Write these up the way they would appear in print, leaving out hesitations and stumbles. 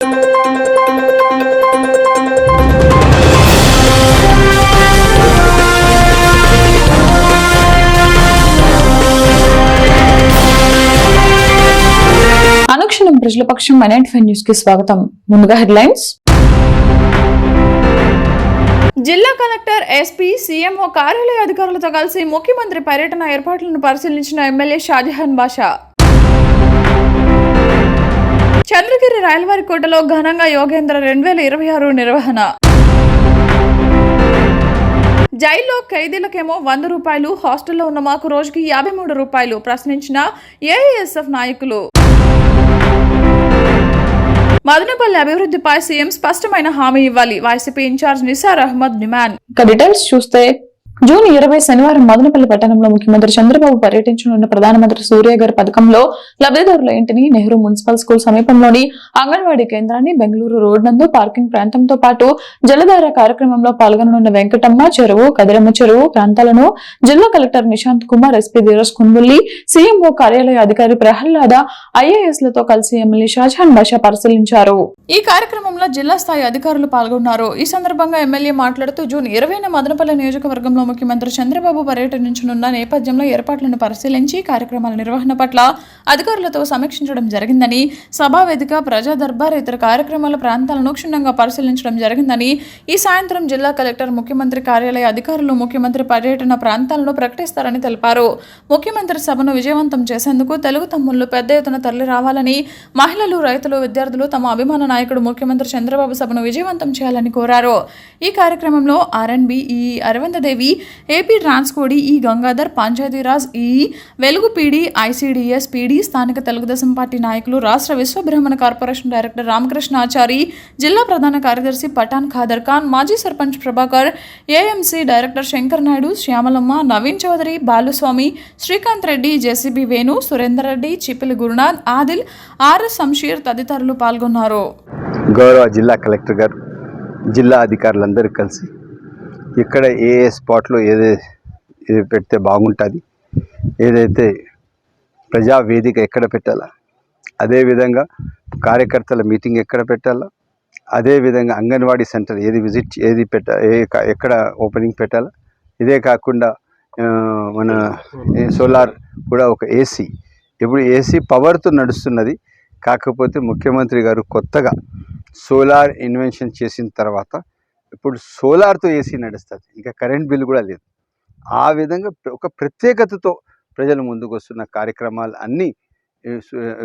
అనుక్షణం ప్రజల పక్షం minority news కి స్వాగతం. ముందుగా హెడ్లైన్స్. జిల్లా కలెక్టర్, ఎస్పీ, సీఎంఓ కార్యాలయ అధికారులతో కలిసి ముఖ్యమంత్రి పర్యటన ఏర్పాట్లను పరిశీలించిన ఎమ్మెల్యే షాజహాన్ బాషా. చంద్రగిరి రాయలవారికోటలో ఘనంగా యోగేంద్ర 2026 నిర్వహణ. జైల్లో ఖైదీలకేమో 100 రూపాయలు, హాస్టల్లో ఉన్న మాకు రోజుకి 53 రూపాయలు ప్రశ్నించిన ఏఐఎస్ఎఫ్ నాయకులు. మదనపల్లి అభివృద్ధిపై సీఎం స్పష్టమైన హామీ ఇవ్వాలి, YCP incharge Nisar Ahmed demand. Details చూస్తే జూన్ 20 శనివారం మదనపల్లి పట్టణంలో ముఖ్యమంత్రి చంద్రబాబు పర్యటించనున్న ప్రధానమంత్రి సూర్యఘర్ పథకంలో లబ్ధిదారుల ఇంటిని నెహ్రూ మున్సిపల్ స్కూల్ సమీపంలోని అంగన్వాడీ కేంద్రాన్ని, బెంగళూరు రోడ్ నందు పార్కింగ్ ప్రాంతంతో పాటు జలధార కార్యక్రమంలో పాల్గొననున్న వెంకటమ్మ చెరువు, కదిరమ్మ చెరువు ప్రాంతాలను జిల్లా collector Nishant Kumar, SP Dheeraj Kunbulli, CMO కార్యాలయ అధికారి ప్రహ్లాద, ఐఏఎస్ లతో కలిసి ఎమ్మెల్యే షాజహాన్ బాషా పరిశీలించారు. ఈ కార్యక్రమంలో జిల్లా స్థాయి అధికారులు పాల్గొన్నారు. ఈ సందర్భంగా ఎమ్మెల్యే మాట్లాడుతూ జూన్ 20న మదనపల్లి నియోజకవర్గంలో ముఖ్యమంత్రి చంద్రబాబు పర్యటించనున్న నేపథ్యంలో ఏర్పాట్లను పరిశీలించి కార్యక్రమాల నిర్వహణ పట్ల అధికారులతో సమీక్షించడం జరిగిందని, సభా వేదిక, ప్రజా దర్బార్, ఇతర కార్యక్రమాల ప్రాంతాలను క్షుణ్ణంగా పరిశీలించడం జరిగిందని, ఈ సాయంత్రం జిల్లా కలెక్టర్ ముఖ్యమంత్రి కార్యాలయ అధికారులు ముఖ్యమంత్రి పర్యటన ప్రాంతాలను ప్రకటిస్తారని తెలిపారు. ముఖ్యమంత్రి సభను విజయవంతం చేసేందుకు తెలుగు తమ్ముళ్లు పెద్ద ఎత్తున తరలి రావాలని, మహిళలు, రైతులు, విద్యార్థులు తమ అభిమాన నాయకుడు ముఖ్యమంత్రి చంద్రబాబు సభను విజయవంతం చేయాలని కోరారు. ఈ కార్యక్రమంలో ఆర్ఎన్బి ఈ అరవిందదేవి, ఏపీ ట్రాన్స్కోడి ఈ గంగాధర్, పంచాయతీరాజ్ ఈ వెలుగు పీడి, ఐసీడీఎస్ పీడి, స్థానిక తెలుగుదేశం పార్టీ నాయకులు, రాష్ట్ర విశ్వబ్రహ్మణ కార్పొరేషన్ డైరెక్టర్ రామకృష్ణాచారి, జిల్లా ప్రధాన కార్యదర్శి పఠాన్ ఖాదర్ ఖాన్, మాజీ sarpanch Prabhakar, AMC director Shankar Naidu, Shyamalamma, Naveen Chowdary, Baluswamy, Srikanth Reddy, JCB Venu, Surender Reddy, Chipili Gurunath, Adil, RS Shamsheer తదితరులు పాల్గొన్నారు. గౌరవ జిల్లా కలెక్టర్ గారు, జిల్లా అధికారులందరూ కలిసి ఇక్కడ ఏ స్పాట్లో ఏది పెడితే బాగుంటుంది, ఏదైతే ప్రజావేదిక ఎక్కడ పెట్టాలా, అదేవిధంగా కార్యకర్తల మీటింగ్ ఎక్కడ పెట్టాలా, అదేవిధంగా అంగన్వాడీ సెంటర్ ఏది ఎక్కడ ఓపెనింగ్ పెట్టాలా, ఇదే కాకుండా మన సోలార్ కూడా ఒక ఏసీ, ఇప్పుడు ఏసీ పవర్తో నడుస్తున్నది. కాకపోతే ముఖ్యమంత్రి గారు కొత్తగా సోలార్ ఇన్వెన్షన్ చేసిన తర్వాత ఇప్పుడు సోలార్తో ఏసీ నడుస్తుంది, ఇంకా కరెంట్ బిల్ కూడా లేదు. ఆ విధంగా ఒక ప్రత్యేకతతో ప్రజలు ముందుకు వస్తున్న కార్యక్రమాలు అన్నీ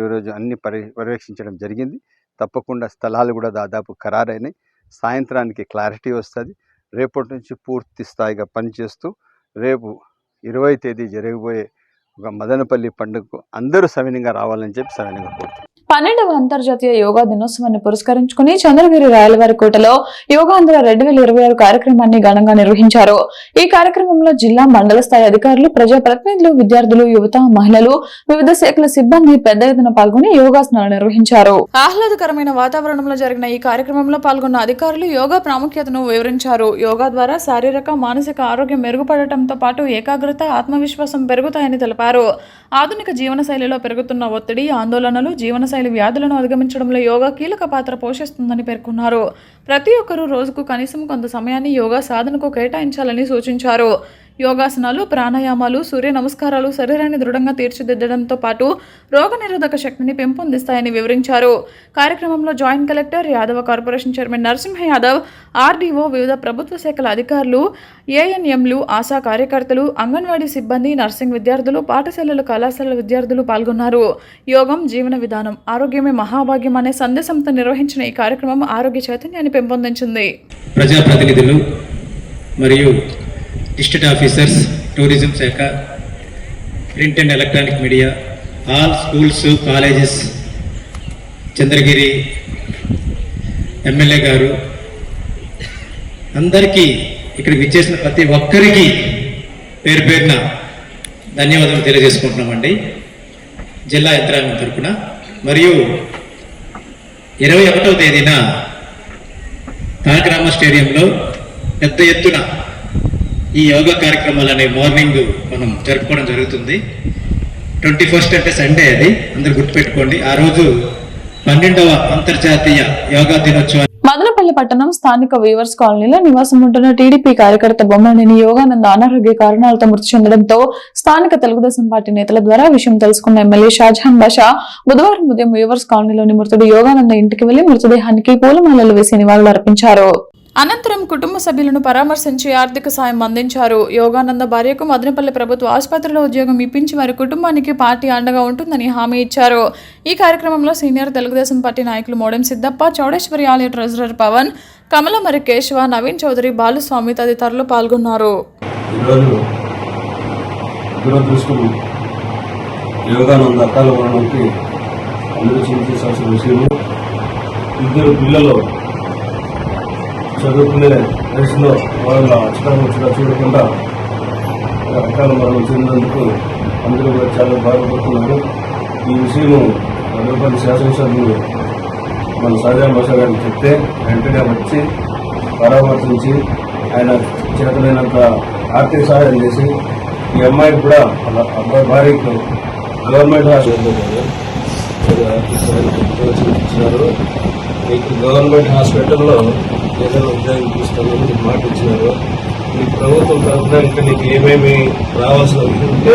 ఈరోజు అన్ని పర్యవేక్షించడం జరిగింది. తప్పకుండా స్థలాలు కూడా దాదాపు ఖరారైనాయి. సాయంత్రానికి క్లారిటీ వస్తుంది. రేపటి నుంచి పూర్తి స్థాయిగా పనిచేస్తూ రేపు 20వ తేదీ జరగబోయే ఒక మదనపల్లి పండుగకు అందరూ సవినంగా రావాలని చెప్పి సవినంగా కోరుతున్నాను. 12వ అంతర్జాతీయ యోగా దినోత్సవాన్ని పురస్కరించుకుని చంద్రగిరి రాయలవారికోటలో యోగాంధ్ర 2026 కార్యక్రమాన్ని ఘనంగా నిర్వహించారు. ఈ కార్యక్రమంలో జిల్లా, మండల స్థాయి అధికారులు, ప్రజాప్రతినిధులు, విద్యార్థులు, యువత, మహిళలు, వివిధ శాఖల సిబ్బంది పెద్ద ఎత్తున పాల్గొని యోగాసనాలు నిర్వహించారు. ఆహ్లాదకరమైన వాతావరణంలో జరిగిన ఈ కార్యక్రమంలో పాల్గొన్న అధికారులు యోగా ప్రాముఖ్యతను వివరించారు. యోగా ద్వారా శారీరక, మానసిక ఆరోగ్యం మెరుగుపడటంతో పాటు ఏకాగ్రత, ఆత్మవిశ్వాసం పెరుగుతాయని తెలిపారు. ఆధునిక జీవనశైలిలో పెరుగుతున్న ఒత్తిడి, ఆందోళనలు, జీవనశైలి వ్యాధులను అధిగమించడంలో యోగా కీలక పాత్ర పోషిస్తుందని పేర్కొన్నారు. ప్రతి ఒక్కరూ రోజుకు కనీసం కొంత సమయాన్ని యోగా సాధనకు కేటాయించాలని సూచించారు. యోగాసనాలు, ప్రాణాయామాలు, సూర్య నమస్కారాలు శరీరాన్ని దృఢంగా తీర్చిదిద్దడంతో పాటు రోగనిరోధక శక్తిని పెంపొందిస్తాయని వివరించారు. కార్యక్రమంలో joint collector, Yadava corporation chairman Narasimha Yadav, RDO, వివిధ ప్రభుత్వ శాఖల అధికారులు, ఏఎన్ఎంలు, ఆశా కార్యకర్తలు, అంగన్వాడీ సిబ్బంది, నర్సింగ్ విద్యార్థులు, పాఠశాలల, కళాశాలల విద్యార్థులు పాల్గొన్నారు. యోగం జీవన విధానం, ఆరోగ్యమే మహాభాగ్యం అనే సందేశంతో నిర్వహించిన ఈ కార్యక్రమం ఆరోగ్య చైతన్యాన్ని పెంపొందించింది. ప్రజాప్రతినిధులు మరియు డిస్ట్రిక్ట్ ఆఫీసర్స్, టూరిజం శాఖ, print and electronic media, all schools, colleges, Chandragiri MLA గారు అందరికీ, ఇక్కడ విచ్చేసిన ప్రతి ఒక్కరికి పేరు పేరున ధన్యవాదాలు తెలియజేసుకుంటున్నామండి జిల్లా యంత్రాంగం తరఫున. మరియు 21వ తేదీన తారకరామ స్టేడియంలో పెద్ద ఎత్తున ఈ యోగా కార్యక్రమాలనే మార్నింగ్ మనం జరుపుకోవడం జరుగుతుంది. 21st అంటే సండే, అది అందరు గుర్తుపెట్టుకోండి. ఆ రోజు 12వ అంతర్జాతీయ యోగా దినోత్సవం మదనపల్లి పట్టణం స్థానిక వీవర్స్ కాలనీలో నివాసం ఉంటున్న టీడీపీ కార్యకర్త బొమ్మనేని యోగానంద్ అనారోగ్య కారణాలతో మృతి చెందడంతో స్థానిక తెలుగుదేశం పార్టీ నేతల ద్వారా విషయం తెలుసుకున్న ఎమ్మెల్యే షాజహాన్ బాషా బుధవారం ఉదయం వీవర్స్ కాలనీలోని మృతుడు యోగానంద ఇంటికి వెళ్లి మృతదేహానికి పూలమాలలు వేసి నివాళులర్పించారు. అనంతరం కుటుంబ సభ్యులను పరామర్శించి ఆర్థిక సాయం అందించారు. యోగానంద భార్యకు మదనపల్లి ప్రభుత్వ ఆసుపత్రిలో ఉద్యోగం ఇప్పించి వారి కుటుంబానికి పార్టీ అండగా ఉంటుందని హామీ ఇచ్చారు. ఈ కార్యక్రమంలో సీనియర్ తెలుగుదేశం పార్టీ నాయకులు మోడెం సిద్దప్ప, చౌడేశ్వరి ఆలయ ట్రెజరర్ పవన్, కమలమరి కేశవ, నవీన్ చౌదరి, బాలుస్వామి తదితరులు పాల్గొన్నారు. చదువుకునే వయసులో వాళ్ళ అక్షరాలు చూడకుండా అకాల మరణం చెందినందుకు అందరూ కూడా చాలా బాధపడుతున్నారు. ఈ విషయము మదనపల్లి శాసనసభ్యులు మన షాజహాన్ బాషా గారికి చెప్తే వెంటనే వచ్చి పరామర్శించి ఆయన చేతనైనంత ఆర్థిక సహాయం చేసి ఈ అమ్మాయికి కూడా వాళ్ళ అబ్బాయి భార్యకు గవర్నమెంట్ హాస్పిటల్లో ఆర్థిక సహాయం ఇచ్చినారు. మీకు గవర్నమెంట్ హాస్పిటల్లో ఏదైనా ఉద్యోగం తీసుకోవాలని మీకు మాట ఇచ్చినారు. మీ ప్రభుత్వం తరఫున ఇంకా నీకు ఏమేమి రావాల్సిన ఉంటే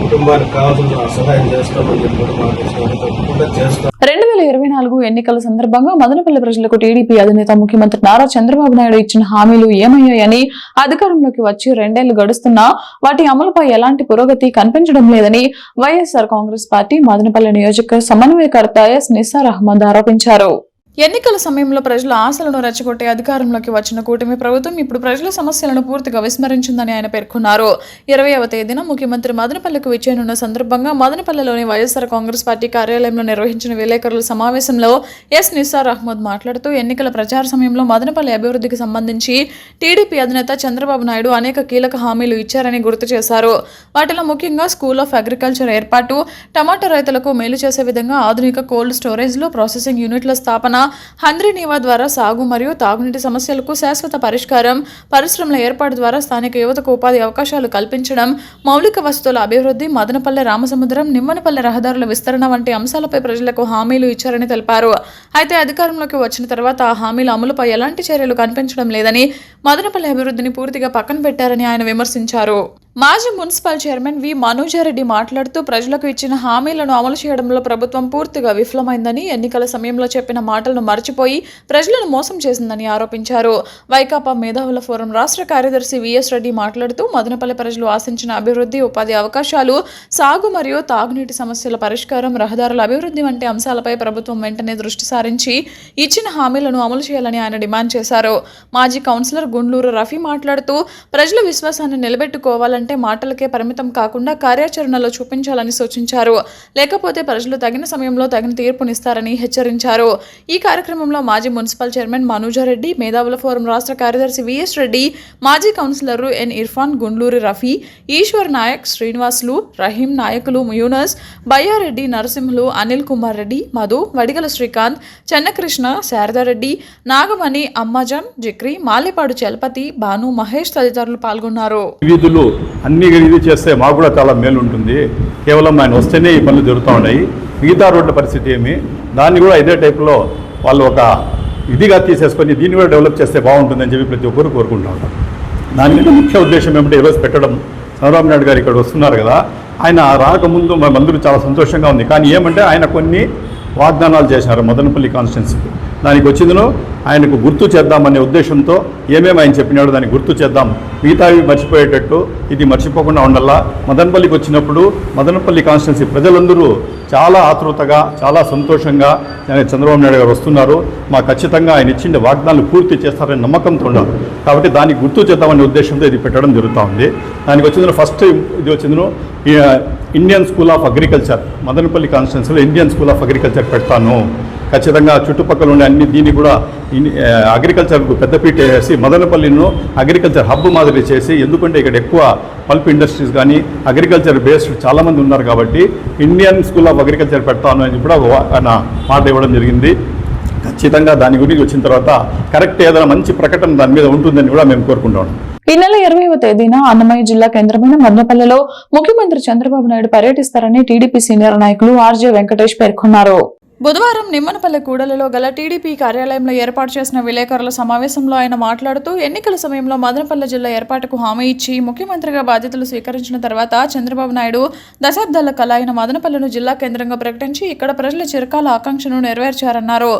కుటుంబానికి కావాల్సిన సహాయం చేస్తామని చెప్పి కూడా మాట ఇచ్చినారు. తప్పకుండా చేస్తాం. 2024 ఎన్నికల సందర్భంగా మదనపల్లి ప్రజలకు టీడీపీ అధినేత ముఖ్యమంత్రి నారా చంద్రబాబు నాయుడు ఇచ్చిన హామీలు ఏమయ్యాయని, అధికారంలోకి వచ్చి 2 ఏళ్లు గడుస్తున్నా వాటి అమలుపై ఎలాంటి పురోగతి కనిపించడం లేదని వైఎస్ఆర్ కాంగ్రెస్ పార్టీ మదనపల్లి నియోజక సమన్వయకర్త ఎస్ నిసార్ అహ్మద్ ఆరోపించారు. ఎన్నికల సమయంలో ప్రజల ఆశలను రెచ్చగొట్టే అధికారంలోకి వచ్చిన కూటమి ప్రభుత్వం ఇప్పుడు ప్రజల సమస్యలను పూర్తిగా విస్మరించిందని ఆయన పేర్కొన్నారు. 20వ తేదీన ముఖ్యమంత్రి మదనపల్లికి విచ్చేయనున్న సందర్భంగా మదనపల్లిలోని వైఎస్ఆర్ కాంగ్రెస్ పార్టీ కార్యాలయంలో నిర్వహించిన విలేకరుల సమావేశంలో ఎస్ నిసార్ అహ్మద్ మాట్లాడుతూ ఎన్నికల ప్రచార సమయంలో మదనపల్లి అభివృద్ధికి సంబంధించి టీడీపీ అధినేత చంద్రబాబు నాయుడు అనేక కీలక హామీలు ఇచ్చారని గుర్తు చేశారు. వాటిలో ముఖ్యంగా స్కూల్ ఆఫ్ అగ్రికల్చర్ ఏర్పాటు, టమాటా రైతులకు మేలు చేసే విధంగా ఆధునిక కోల్డ్ స్టోరేజ్లో ప్రాసెసింగ్ యూనిట్ల స్థాపన, హంద్రీనీవా ద్వారా సాగు మరియు తాగునీటి సమస్యలకు శాశ్వత పరిష్కారం, పరిశ్రమల ఏర్పాటు ద్వారా స్థానిక యువతకు ఉపాధి అవకాశాలు కల్పించడం, మౌలిక వసతుల అభివృద్ధి, మదనపల్లె రామసముద్రం, నిమ్మనపల్లె రహదారుల విస్తరణ వంటి అంశాలపై ప్రజలకు హామీలు ఇచ్చారని తెలిపారు. అయితే అధికారంలోకి వచ్చిన తర్వాత ఆ హామీల అమలుపై ఎలాంటి చర్యలు కనిపించడం లేదని, మదనపల్లె అభివృద్ధిని పూర్తిగా పక్కన పెట్టారని ఆయన విమర్శించారు. మాజీ మున్సిపల్ చైర్మన్ వి మనోజారెడ్డి మాట్లాడుతూ ప్రజలకు ఇచ్చిన హామీలను అమలు చేయడంలో ప్రభుత్వం పూర్తిగా విఫలమైందని, ఎన్నికల సమయంలో చెప్పిన మాటలను మర్చిపోయి ప్రజలను మోసం చేసిందని ఆరోపించారు. వైకాపా మేధావుల ఫోరం రాష్ట్ర కార్యదర్శి విఎస్ రెడ్డి మాట్లాడుతూ మదనపల్లి ప్రజలు ఆశించిన అభివృద్ధి, ఉపాధి అవకాశాలు, సాగు మరియు తాగునీటి సమస్యల పరిష్కారం, రహదారుల అభివృద్ధి వంటి అంశాలపై ప్రభుత్వం వెంటనే దృష్టి సారించి ఇచ్చిన హామీలను అమలు చేయాలని ఆయన డిమాండ్ చేశారు. మాజీ కౌన్సిలర్ గుండ్లూరు రఫీ మాట్లాడుతూ ప్రజల విశ్వాసాన్ని నిలబెట్టుకోవాలంటే మాటలకే పరిమితం కాకుండా కార్యాచరణలో చూపించాలని సూచించారు. లేకపోతే ప్రజలు తగిన సమయంలో తగిన తీర్పునిస్తారని హెచ్చరించారు. ఈ కార్యక్రమంలో మాజీ మున్సిపల్ చైర్మన్ మనోజారెడ్డి, మేధావుల ఫోరం రాష్ట్ర కార్యదర్శి విఎస్ రెడ్డి, మాజీ కౌన్సిలర్లు ఎన్ ఇర్ఫాన్, గుండ్లూరి రఫీ, ఈశ్వర్ నాయక్, శ్రీనివాసులు, రహీం, నాయకులు యూనస్, బయ్యారెడ్డి, నరసింహులు, అనిల్ కుమార్ రెడ్డి, మధు, వడిగల శ్రీకాంత్, చెన్నకృష్ణ, శారదారెడ్డి, నాగమణి, అమ్మాజాన్, జిక్రి, మాలేపాడు చలపతి, భాను, మహేష్ తదితరులు పాల్గొన్నారు. అన్ని ఇది చేస్తే మాకు కూడా చాలా మేలు ఉంటుంది. కేవలం ఆయన వస్తేనే ఈ పనులు జరుగుతూ ఉన్నాయి. మిగతా రోడ్ల పరిస్థితి ఏమి, దాన్ని కూడా ఇదే టైప్లో వాళ్ళు ఒక ఇదిగా తీసేసుకొని దీన్ని కూడా డెవలప్ చేస్తే బాగుంటుందని చెప్పి ప్రతి ఒక్కరు కోరుకుంటూ ఉంటారు. దానికంటే ముఖ్య ఉద్దేశం ఏమంటే ఈరోజు పెట్టడం, చంద్రబాబు నాయుడు గారు ఇక్కడ వస్తున్నారు కదా, ఆయన రాకముందు మందరూ చాలా సంతోషంగా ఉంది. కానీ ఏమంటే ఆయన కొన్ని వాగ్దానాలు చేశారు మదనపల్లి కాన్స్టిట్యున్సీకి. దానికి వచ్చిందను ఆయనకు గుర్తు చేద్దామనే ఉద్దేశంతో ఏమేమి ఆయన చెప్పినాడో దాన్ని గుర్తు చేద్దాం, మిగతావి మర్చిపోయేటట్టు ఇది మర్చిపోకుండా ఉండాలా. మదనపల్లికి వచ్చినప్పుడు మదనపల్లి కాన్స్టిట్యున్సీ ప్రజలందరూ చాలా ఆతృతగా, చాలా సంతోషంగా చంద్రబాబు నాయుడు గారు వస్తున్నారు, మా ఖచ్చితంగా ఆయన ఇచ్చిన వాగ్దానాలు పూర్తి చేస్తారని నమ్మకంతో ఉన్నారు. కాబట్టి దానికి గుర్తు చేద్దామనే ఉద్దేశంతో ఇది పెట్టడం జరుగుతూ ఉంది. దానికి వచ్చిందను ఫస్ట్ ఇది వచ్చిందను Indian school of agriculture, Madanapalle కాన్స్టిట్యున్సీలో ఇండియన్ స్కూల్ ఆఫ్ అగ్రికల్చర్ పెడతాను. ఖచ్చితంగా చుట్టుపక్కల ఉండే అన్ని దీన్ని కూడా అగ్రికల్చర్కు పెద్దపీట వేసి మదనపల్లిను అగ్రికల్చర్ హబ్ మాదిరి చేసి, ఎందుకంటే ఇక్కడ ఎక్కువ పల్ప్ ఇండస్ట్రీస్ కానీ అగ్రికల్చర్ బేస్డ్ చాలామంది ఉన్నారు కాబట్టి ఇండియన్ స్కూల్ ఆఫ్ అగ్రికల్చర్ పెడతాను అని కూడా ఆయన మాట ఇవ్వడం జరిగింది. ఖచ్చితంగా దాని గురించి వచ్చిన తర్వాత కరెక్ట్ ఏదైనా మంచి ప్రకటన దాని మీద ఉంటుందని కూడా మేము కోరుకుంటాం. ఈ నెల 20వ తేదీన అన్నమయ్య జిల్లా కేంద్రమైన మదనపల్లిలో ముఖ్యమంత్రి చంద్రబాబు నాయుడు పర్యటిస్తారని టీడీపీ సీనియర్ నాయకులు ఆర్జే వెంకటేష్ పేర్కొన్నారు. బుధవారం నిమ్మనపల్లి కూడలిలో గల టీడీపీ కార్యాలయంలో ఏర్పాటు చేసిన విలేకరుల సమావేశంలో ఆయన మాట్లాడుతూ ఎన్నికల సమయంలో మదనపల్లి జిల్లా ఏర్పాటుకు హామీ ఇచ్చి ముఖ్యమంత్రిగా బాధ్యతలు స్వీకరించిన తర్వాత చంద్రబాబు నాయుడు దశాబ్దాల కల అయిన మదనపల్లిను జిల్లా కేంద్రంగా ప్రకటించి ఇక్కడ ప్రజల చిరకాల ఆకాంక్షను నెరవేర్చారన్నారు.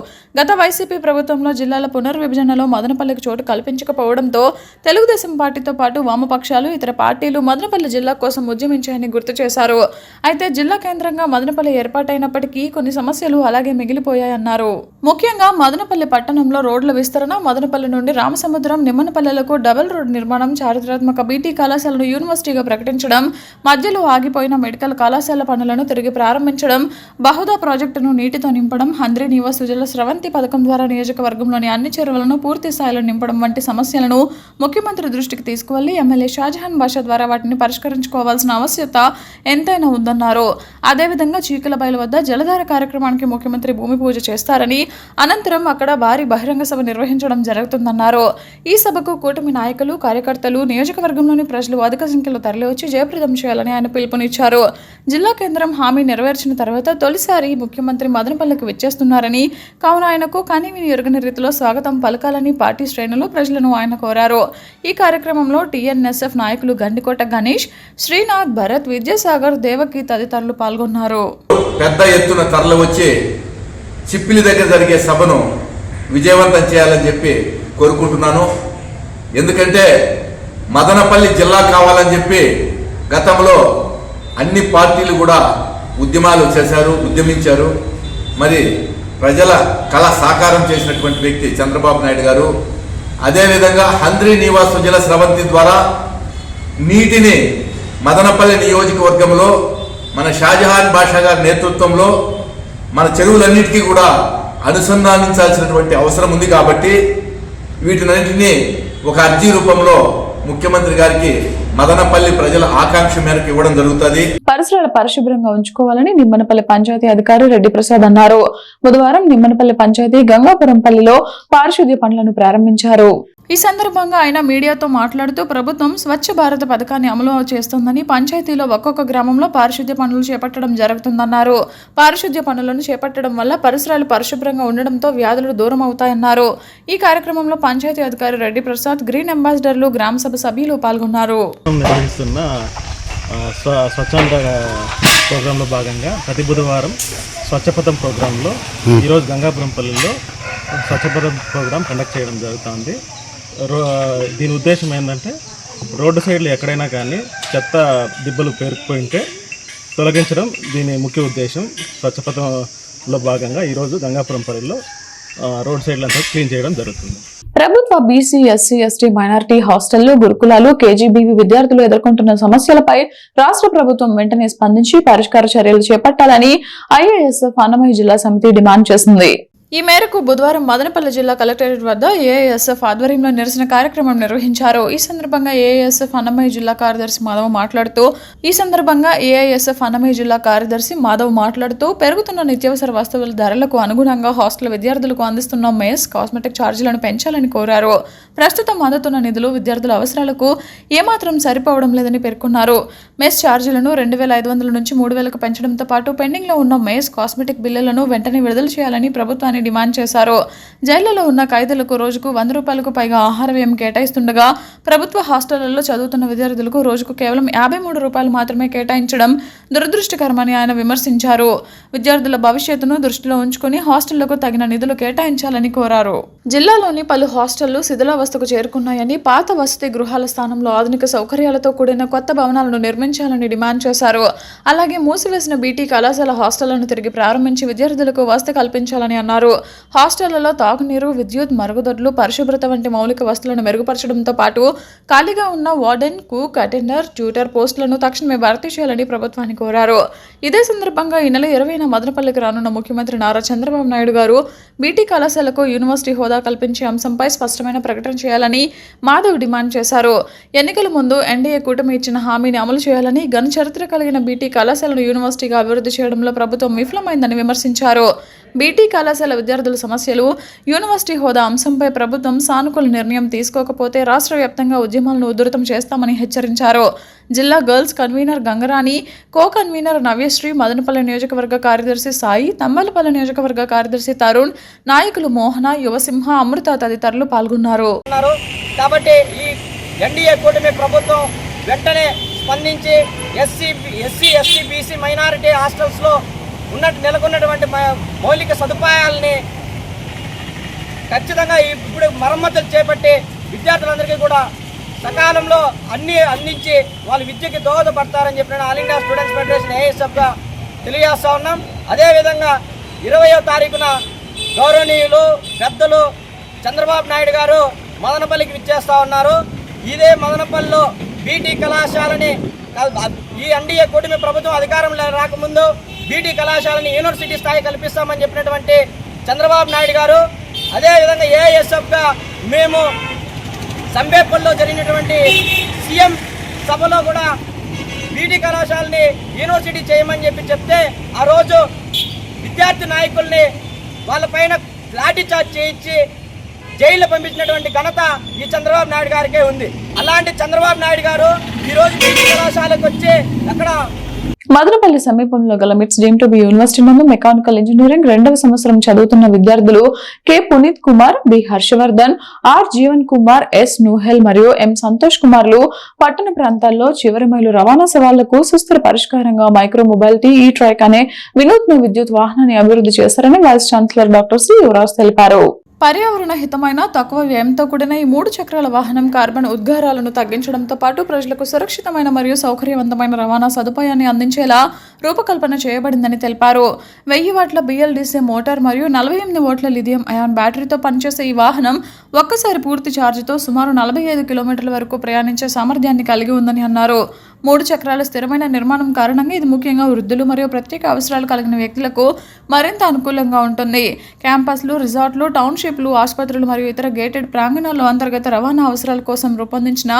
గత వైసీపీ ప్రభుత్వంలో జిల్లాల పునర్విభజనలో మదనపల్లికి చోటు కల్పించకపోవడంతో తెలుగుదేశం పార్టీతో పాటు వామపక్షాలు ఇతర పార్టీలు మదనపల్లి జిల్లా కోసం ఉద్యమించాయని గుర్తు చేశారు. అయితే జిల్లా కేంద్రంగా మదనపల్లి ఏర్పాటైనప్పటికీ కొన్ని సమస్యలు అలాగే మిగిలిపోయాయన్నారు. ముఖ్యంగా మదనపల్లి పట్టణంలో రోడ్ల విస్తరణ, మదనపల్లి నుండి రామసముద్రం నిమ్మనపల్లెలకు డబుల్ రోడ్ నిర్మాణం, చారిత్రాత్మక బీటీ కళాశాలను యూనివర్సిటీగా ప్రకటించడం, మధ్యలో ఆగిపోయిన మెడికల్ కళాశాల పనులను తిరిగి ప్రారంభించడం, బహుదా ప్రాజెక్టును నీటితో నింపడం, హంద్రీ నివాస్ సుజల స్రవంతి పథకం ద్వారా నియోజకవర్గంలోని అన్ని చెరువులను పూర్తి స్థాయిలో నింపడం వంటి సమస్యలను ముఖ్యమంత్రి దృష్టికి తీసుకువెళ్లి ఎమ్మెల్యే షాజహాన్ బాషా ద్వారా వాటిని పరిష్కరించుకోవాల్సిన ఆవశ్యకత ఎంతైనా ఉందన్నారు. అదేవిధంగా చీకలబయలు వద్ద జలధార కార్యక్రమానికి ముఖ్యమంత్రి భూమి పూజ చేస్తారని, అనంతరం అక్కడ భారీ బహిరంగ సభ నిర్వహించడం జరుగుతుందన్నారు. ఈ సభకు కూటమి నాయకులు, కార్యకర్తలు, నియోజకవర్గంలోని ప్రజలు అధిక సంఖ్యలో తరలివచ్చి జయప్రదం చేయాలని ఆయన పిలుపునిచ్చారు. జిల్లా కేంద్రం హామీ నెరవేర్చిన తర్వాత తొలిసారి ముఖ్యమంత్రి మదనపల్లికి విచ్చేస్తున్నారని, కావున ఆయనకు కనీవిని ఎరుగని రీతిలో స్వాగతం పలకాలని పార్టీ శ్రేణులు ప్రజలను ఆయన కోరారు. ఈ కార్యక్రమంలో టీఎన్ఎస్ఎఫ్ నాయకులు గండికోట గణేష్, శ్రీనాథ్, భరత్, విద్యాసాగర్, దేవకి తదితరులు పాల్గొన్నారు. పెద్ద ఎత్తున తరలి వచ్చి చిప్పిలి దగ్గర జరిగే సభను విజయవంతం చేయాలని చెప్పి కోరుకుంటున్నాను. ఎందుకంటే మదనపల్లి జిల్లా కావాలని చెప్పి గతంలో అన్ని పార్టీలు కూడా ఉద్యమాలు చేశారు, ఉద్యమించారు. మరి ప్రజల కళ సాకారం చేసినటువంటి వ్యక్తి చంద్రబాబు నాయుడు గారు. అదేవిధంగా హంద్రీ నివాస్ సుజల స్రవంతి ద్వారా నీటిని మదనపల్లి నియోజకవర్గంలో మన షాజహాన్ బాషా గారి నేతృత్వంలో మన చెరువులన్నిటికీ కూడా అనుసంధానించాల్సినటువంటి అవసరం ఉంది. కాబట్టి వీటినన్నింటినీ ఒక అర్జీ రూపంలో ముఖ్యమంత్రి గారికి మదనపల్లి ప్రజల ఆకాంక్ష మేరకు ఇవ్వడం జరుగుతుంది. పరిసరాల పరిశుభ్రంగా ఉంచుకోవాలని నిమ్మనపల్లి పంచాయతీ అధికారి రెడ్డి ప్రసాద్ అన్నారు. బుధవారం నిమ్మనపల్లి పంచాయతీ గంగాపురం పల్లిలో పారిశుద్ధ్య పనులను ప్రారంభించారు. ఈ సందర్భంగా ఆయన మీడియాతో మాట్లాడుతూ ప్రభుత్వం స్వచ్ఛ భారత్ పథకాన్ని అమలు చేస్తోందని, పంచాయతీలో ఒక్కొక్క గ్రామంలో పారిశుద్ధ్య పనులు చేపట్టడం జరుగుతుందన్నారు. పారిశుద్ధ్య పనులను చేపట్టడం వల్ల పరిసరాలు పరిశుభ్రంగా ఉండడంతో వ్యాధులు దూరం అవుతాయన్నారు. ఈ కార్యక్రమంలో పంచాయతీ అధికారి రెడ్డి ప్రసాద్, గ్రీన్ అంబాసిడర్లు, గ్రామ సభ సభ్యులు పాల్గొన్నారు. నిర్వహిస్తున్న స్వచ్ఛంద ప్రోగ్రాంలో భాగంగా ప్రతి బుధవారం స్వచ్ఛపథం ప్రోగ్రాంలో ఈరోజు గంగాపురం పల్లిలో స్వచ్ఛపథం ప్రోగ్రాం కండక్ట్ చేయడం జరుగుతుంది. దీని ఉద్దేశం ఏంటంటే రోడ్డు సైడ్లు ఎక్కడైనా కానీ చెత్త దిబ్బలు పేరుకుపోయింటే తొలగించడం దీని ముఖ్య ఉద్దేశం. స్వచ్ఛపథంలో భాగంగా ఈరోజు గంగాపురం పల్లిలో రోడ్ సైడ్లంతా క్లీన్ చేయడం జరుగుతుంది. ప్రభుత్వ బీసీ, ఎస్సీ, ఎస్టీ, మైనారిటీ హాస్టళ్లు, గురుకులాలు, కేజీబీవీ విద్యార్థులు ఎదుర్కొంటున్న సమస్యలపై రాష్ట్ర ప్రభుత్వం వెంటనే స్పందించి పరిష్కార చర్యలు చేపట్టాలని ఐఏఎస్ఎఫ్ అన్నమయ్య జిల్లా సమితి డిమాండ్ చేసింది. ఈ మేరకు బుధవారం మదనపల్లి జిల్లా కలెక్టరేట్ వద్ద ఏఐఎస్ఎఫ్ ఆధ్వర్యంలో నిరసన కార్యక్రమం నిర్వహించారు. ఈ సందర్భంగా ఏఐఎస్ఎఫ్ అన్నమయ్య జిల్లా కార్యదర్శి మాధవ్ మాట్లాడుతూ పెరుగుతున్న నిత్యావసర వస్తువుల ధరలకు అనుగుణంగా హాస్టల్ విద్యార్థులకు అందిస్తున్న మెస్, కాస్మెటిక్ ఛార్జీలను పెంచాలని కోరారు. ప్రస్తుతం అందుతున్న నిధులు విద్యార్థుల అవసరాలకు ఏమాత్రం సరిపోవడం లేదని పేర్కొన్నారు. మెస్ ఛార్జీలను 2,500 నుంచి 3,000కు పెంచడంతో పాటు పెండింగ్ లో ఉన్న మెస్, కాస్మెటిక్ బిల్లులను వెంటనే విడుదల చేయాలని ప్రభుత్వాన్ని డిమాండ్ చేశారు. జైళ్లలో ఉన్న ఖైదీలకు రోజుకు 100 రూపాయలకు పైగా ఆహార వ్యయం కేటాయిస్తుండగా ప్రభుత్వ హాస్టళ్లలో చదువుతున్న విద్యార్థులకు రోజుకు కేవలం 53 రూపాయలు మాత్రమే కేటాయించడం దురదృష్టకరమని ఆయన విమర్శించారు. విద్యార్థుల భవిష్యత్తును దృష్టిలో ఉంచుకుని హాస్టళ్లకు తగిన నిధులు కేటాయించాలని కోరారు. జిల్లాలోని పలు హాస్టళ్లు శిథిలావస్థకు చేరుకున్నాయని, పాత వసతి గృహాల స్థానంలో ఆధునిక సౌకర్యాలతో కూడిన కొత్త భవనాలను నిర్మించాలని డిమాండ్ చేశారు. అలాగే మూసివేసిన బీటీ కళాశాల హాస్టళ్లను తిరిగి ప్రారంభించి విద్యార్థులకు వసతి కల్పించాలని అన్నారు. హాస్టళ్లలో తాగునీరు, విద్యుత్, మరుగుదొడ్లు, పరిశుభ్రత వంటి మౌలిక వస్తువులను మెరుగుపరచడంతో పాటు ఖాళీగా ఉన్న వార్డెన్, కుక్, అటెండర్, ట్యూటర్ పోస్టులను తక్షణమే భర్తీ చేయాలని ప్రభుత్వాన్ని కోరారు. ఇదే సందర్భంగా ఈ నెల 20న మదనపల్లికి రానున్న ముఖ్యమంత్రి నారా చంద్రబాబు నాయుడు గారు బీటీ కళాశాలకు యూనివర్సిటీ హోదా కల్పించే అంశంపై స్పష్టమైన ప్రకటన చేయాలని మాధవ్ డిమాండ్ చేశారు. ఎన్నికల ముందు ఎన్డీఏ కూటమి ఇచ్చిన హామీని అమలు చేయాలని, ఘన చరిత్ర కలిగిన బీటీ కళాశాలను యూనివర్సిటీగా అభివృద్ధి చేయడంలో ప్రభుత్వం విఫలమైందని విమర్శించారు. బీటీ కళాశాల విద్యార్థుల సమస్యలు, యూనివర్సిటీ హోదా అంశంపై ప్రభుత్వం సానుకూల నిర్ణయం తీసుకోకపోతే రాష్ట్ర వ్యాప్తంగా ఉద్యమాలను ఉధృతం చేస్తామని హెచ్చరించారు. జిల్లా girls convener Gangarani, co convener Navyasri, Madanapalle నియోజకవర్గ కార్యదర్శి సాయి, తంబలపల్లి నియోజకవర్గ కార్యదర్శి తరుణ్, నాయకులు మోహన, యువసింహ, అమృత తదితరులు పాల్గొన్నారు. కాబట్టి ఈ ఎన్డీఏ కూటమి ప్రభుత్వం వెంటనే స్పందించి ఎస్సీ, ఎస్టీ, బీసీ మైనారిటీ హాస్టల్స్లో నెలకొన్నటువంటి మౌలిక సదుపాయాలని ఖచ్చితంగా ఇప్పుడు మరమ్మతులు చేపట్టి విద్యార్థులందరికీ కూడా సకాలంలో అన్ని అందించి వాళ్ళ విద్యకి దోహదపడతారని చెప్పిన ఆల్ ఇండియా స్టూడెంట్స్ ఫెడరేషన్ ఏఎస్ఎఫ్గా తెలియజేస్తూ ఉన్నాం. అదేవిధంగా 20వ తారీఖున గౌరవనీయులు పెద్దలు చంద్రబాబు నాయుడు గారు మదనపల్లికి విచ్చేస్తూ ఉన్నారు. ఇదే మదనపల్లిలో బీటీ కళాశాలని ఈ ఎన్డీఏ కూటమి ప్రభుత్వం అధికారంలో రాకముందు బీటీ కళాశాలని యూనివర్సిటీ స్థాయి కల్పిస్తామని చెప్పినటువంటి చంద్రబాబు నాయుడు గారు, అదేవిధంగా ఏఎస్ఎఫ్గా మేము సంబేపల్లిలో జరిగినటువంటి సీఎం సభలో కూడా బీటీ కళాశాలని యూనివర్సిటీ చేయమని చెప్తే ఆ రోజు విద్యార్థి నాయకుల్ని వాళ్ళపైన లాఠీ చార్జ్ చేయించి జైల్లో పంపించినటువంటి ఘనత ఈ చంద్రబాబు నాయుడు గారికే ఉంది. అలాంటి చంద్రబాబు నాయుడు గారు ఈరోజు బీటీ కళాశాలకు వచ్చి అక్కడ మదనపల్లి సమీపంలో గల MITS deem to be university నందు మెకానికల్ ఇంజనీరింగ్ 2వ సంవత్సరం చదువుతున్న విద్యార్థులు K Puneeth Kumar, B Harshavardhan, R Jeevan Kumar, S Nuhel మరియు ఎం సంతోష్ కుమార్లు పట్టణ ప్రాంతాల్లో చివరి మైలు రవాణా సవాళ్లకు సుస్థిర పరిష్కారంగా మైక్రో మొబిలిటీ ఈ ట్రైక్ అనే వినూత్న విద్యుత్ వాహనాన్ని అభివృద్ధి చేశారని vice chancellor doctor Sri Yuvaraj తెలిపారు. పర్యావరణ హితమైన తక్కువ వ్యయంతో కూడిన ఈ 3 చక్రాల వాహనం కార్బన్ ఉద్గారాలను తగ్గించడంతో పాటు ప్రజలకు సురక్షితమైన మరియు సౌకర్యవంతమైన రవాణా సదుపాయాన్ని అందించేలా రూపకల్పన చేయబడిందని తెలిపారు. 1000 వాట్ల BLDC మోటార్ మరియు 48 వోల్ట్ల లిథియం అయాన్ బ్యాటరీతో పనిచేసే ఈ వాహనం ఒక్కసారి పూర్తి ఛార్జీతో సుమారు 45 కిలోమీటర్ల వరకు ప్రయాణించే సామర్థ్యాన్ని కలిగి ఉందని అన్నారు. 3 చక్రాల స్థిరమైన నిర్మాణం కారణంగా ఇది ముఖ్యంగా వృద్ధులు మరియు ప్రత్యేక అవసరాలు కలిగిన వ్యక్తులకు మరింత అనుకూలంగా ఉంటుంది. క్యాంపస్లు, రిసార్ట్లు, టౌన్షిప్లు, ఆసుపత్రులు మరియు ఇతర గేటెడ్ ప్రాంగణాల్లో అంతర్గత రవాణా అవసరాల కోసం రూపొందించిన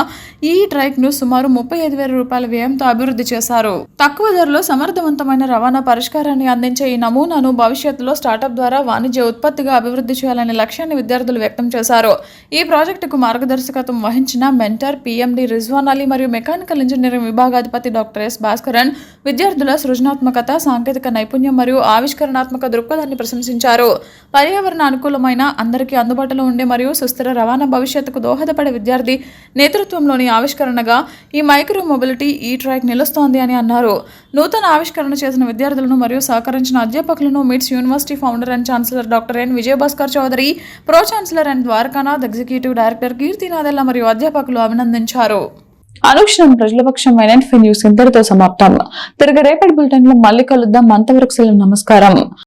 ఈ ట్రైక్ ను సుమారు 35,000 రూపాయల వ్యయంతో అభివృద్ధి చేశారు. తక్కువ ధరలో సమర్థవంతమైన రవాణా పరిష్కారాన్ని అందించే ఈ నమూనాను భవిష్యత్తులో స్టార్టప్ ద్వారా వాణిజ్య ఉత్పత్తిగా అభివృద్ధి చేయాలనే లక్ష్యాన్ని విద్యార్థులు వ్యక్తం చేశారు. ఈ ప్రాజెక్టుకు మార్గదర్శకత్వం వహించిన మెంటర్ PMD రిజ్వాన్ అలీ మరియు మెకానికల్ ఇంజనీరింగ్ విభాగాధిపతి డాక్టర్ ఎస్ భాస్కరన్ విద్యార్థుల సృజనాత్మకత, సాంకేతిక నైపుణ్యం మరియు ఆవిష్కరణాత్మక దృక్పథాన్ని ప్రశంసించారు. పర్యావరణ అనుకూలమైన, అందరికీ అందుబాటులో ఉండే మరియు సుస్థిర రవాణా భవిష్యత్తుకు దోహదపడే విద్యార్థి నేతృత్వంలోని ఆవిష్కరణగా ఈ మైక్రో మొబిలిటీ ఈ ట్రాక్ నిలుస్తోంది అని అన్నారు. నూతన ఆవిష్కరణ చేసిన విద్యార్థులను మరియు సహకరించిన అధ్యాపకులను MITS university founder and chancellor doctor N Vijayabhaskar Chowdary, pro chancellor and Dwarakanath, executive director Keerthi Nadella మరియు అధ్యాపకులు అభినందించారు. అనుక్షణం ప్రజల పక్షం న్యూస్ ఇంతటితో సమాప్తం. తిరిగి రేపటి బులెటిన్ లో మళ్ళీ కలుద్దాం. అంతవరకు సెలవు. నమస్కారం.